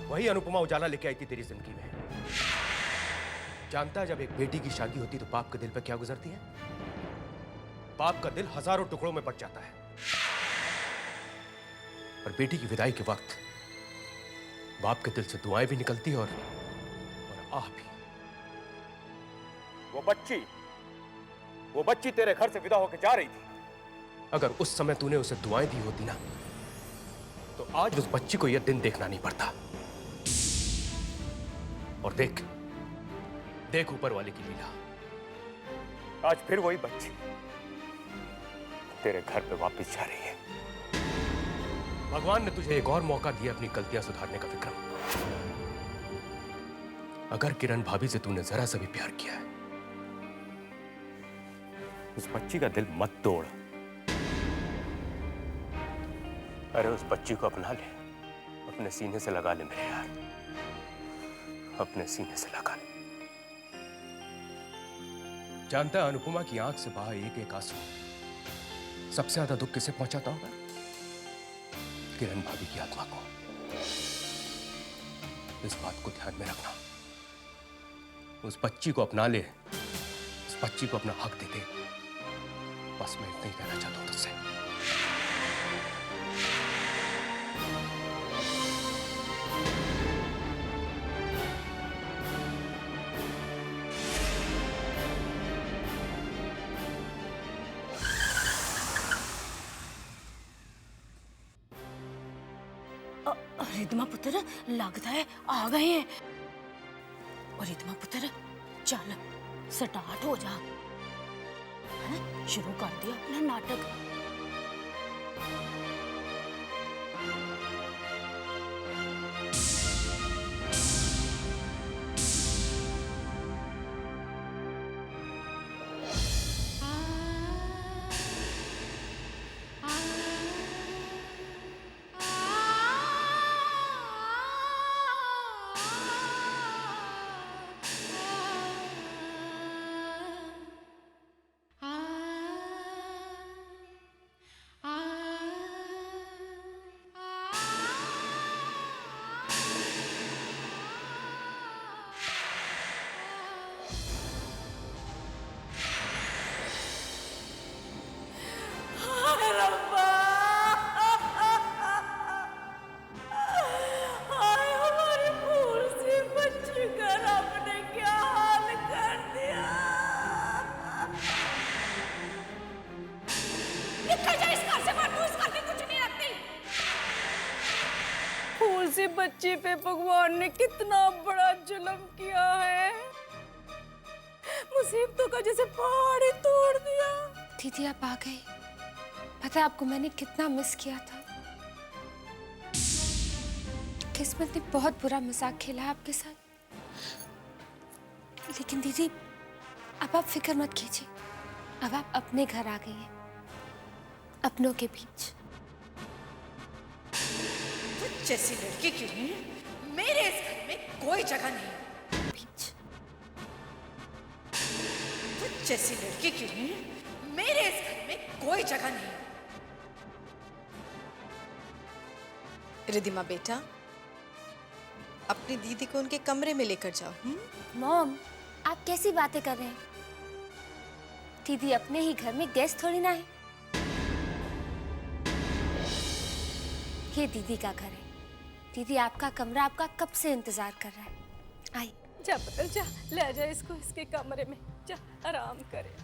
वही अनुपमा उजाला लेके आई थी तेरी जिंदगी में। जानता, जब एक बेटी की शादी होती तो बाप के दिल पर क्या गुजरती है? बाप का दिल हजारों टुकड़ों में बट जाता है। और बेटी की विदाई के वक्त बाप के दिल से दुआएं भी निकलती और आह भी। वो बच्ची तेरे घर से विदा होकर जा रही थी। अगर उस समय तूने उसे दुआएं दी होती ना, आज उस बच्ची को यह दिन देखना नहीं पड़ता। और देख देख ऊपर वाले की लीला, आज फिर वही बच्ची तेरे घर पे वापस जा रही है। भगवान ने तुझे एक और मौका दिया अपनी गलतियां सुधारने का विक्रम। अगर किरण भाभी से तूने जरा सा भी प्यार किया है, उस बच्ची का दिल मत तोड़। अरे उस बच्ची को अपना ले, अपने सीने से लगा ले मेरे यार, अपने सीने से लगा ले। जानता है अनुपमा की आंख से बहा एक एक आंसू सबसे ज्यादा दुख किसे पहुंचाता होगा? किरण भाभी की आत्मा को। इस बात को ध्यान में रखना। उस बच्ची को अपना ले, उस बच्ची को अपना हक दे दे। बस मैं इतना ही कहना चाहता हूं तुझसे। रिदमा पुत्र, लगता है आ गए हैं। और रिदमा पुत्र, चल स्टार्ट हो जा। है? शुरू कर दिया अपना नाटक। से बच्ची पे भगवान ने कितना बड़ा जुल्म किया है। मुसीबतों का जैसे पहाड़ ही तोड़ दिया। दीदी आप आ गई। पता है आपको मैंने कितना मिस किया था। किस्मत ने बहुत बुरा मजाक खेला है आपके साथ। लेकिन दीदी अब आप फिक्र मत कीजिए, अब आप अपने घर आ गई हैं, अपनों के बीच। जैसी लड़की के लिए मेरे इस घर में कोई जगह नहीं। बीच जैसी लड़की के लिए मेरे इस घर में कोई जगह नहीं। रिदिमा बेटा, अपनी दीदी को उनके कमरे में लेकर जाओ। मॉम आप कैसी बातें कर रहे हैं? दीदी अपने ही घर में गेस्ट थोड़ी ना है। ये दीदी का घर है। दीदी आपका कमरा आपका कब से इंतजार कर रहा है। आई जा पुत्र जा, ले जा इसको इसके कमरे में। जा आराम करे।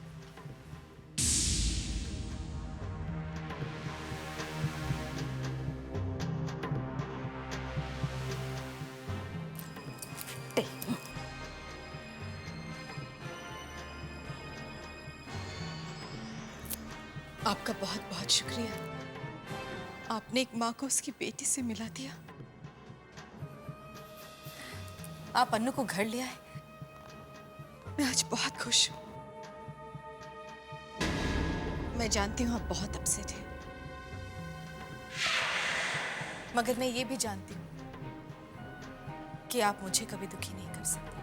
आपका बहुत बहुत शुक्रिया। आपने एक माँ को उसकी बेटी से मिला दिया। आप अन्नू को घर ले आए। मैं आज बहुत खुश हूं। मैं जानती हूं आप बहुत अपसेट हैं, मगर मैं ये भी जानती हूं कि आप मुझे कभी दुखी नहीं कर सकते।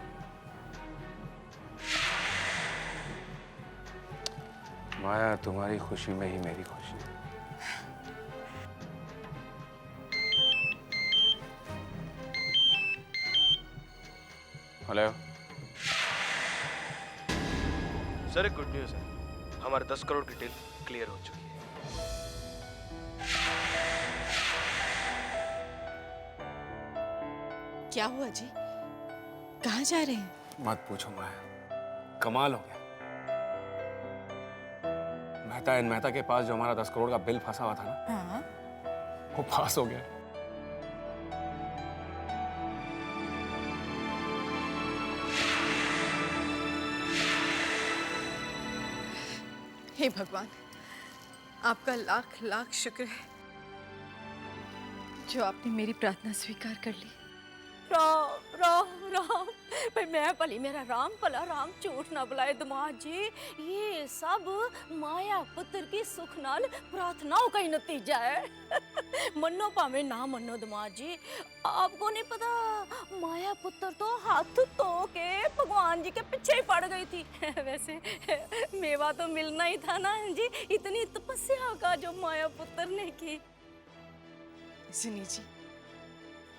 माया, तुम्हारी खुशी में ही मेरी खुशी है। हेलो सर, एक गुड न्यूज़ है। हमारे 10 करोड़ की डील क्लियर हो चुकी है। क्या हुआ जी? कहाँ जा रहे हैं? मत पूछो माया, कमाल हो गया। मेहता एंड मेहता के पास जो हमारा 10 करोड़ का बिल फंसा हुआ था ना, हाँ। वो पास हो गया। हे भगवान, आपका लाख लाख शुक्र है जो आपने मेरी प्रार्थना स्वीकार कर ली। राम राम राम। भाई मैं भली मेरा राम भला राम झूठ ना बुलाए दमाद जी। ये सब माया पुत्र की सुख नाल प्रार्थनाओं का ही नतीजा है। मनो भावे ना मनो दमाद जी, आपको नहीं पता माया पुत्र तो हाथ धो के भगवान जी के पीछे ही पड़ गई थी। वैसे मेवा तो मिलना ही था ना जी, इतनी तपस्या का जो माया पुत्र ने की। सुनी जी,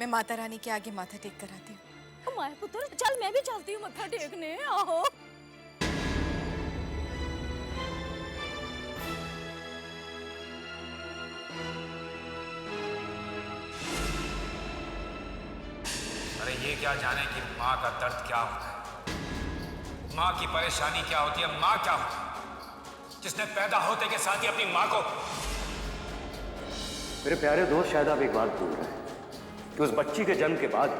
मैं माता रानी के आगे माथा टेक कर आती हूँ। माया पुत्र चल, मैं भी चलती हूँ मत्था टेकने। आहो अरे ये क्या जाने कि माँ का दर्द क्या होता है, माँ की परेशानी क्या होती है, माँ क्या होती है, जिसने पैदा होते के साथ ही अपनी माँ को। मेरे प्यारे दोस्त, शायद आप एक बात भूल रहे हैं कि उस बच्ची के जन्म के बाद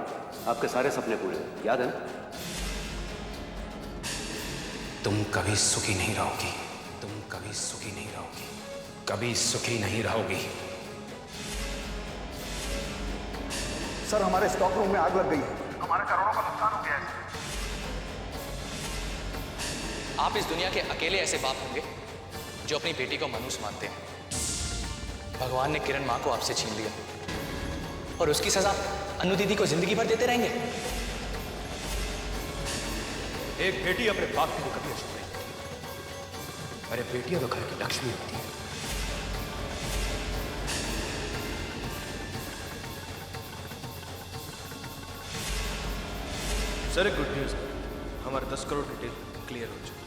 आपके सारे सपने पूरे हुए, याद है ना? तुम कभी सुखी नहीं रहोगी, तुम कभी सुखी नहीं रहोगी, कभी सुखी नहीं रहोगी। सर, हमारे स्टॉक रूम में आग लग गई है। हमारे करोड़ों का नुकसान हो गया है। आप इस दुनिया के अकेले ऐसे बाप होंगे जो अपनी बेटी को मनुष्य मानते हैं। भगवान ने किरण माँ को आपसे छीन लिया और उसकी सजा अनु दीदी को जिंदगी भर देते रहेंगे। एक बेटी अपने बाप को कभी अशुभ नहीं करती। अरे बेटियां तो घर की लक्ष्मी होती है। सर, एक गुड न्यूज़ है, हमारे 10 करोड़ डिटेल क्लियर हो चुकी है।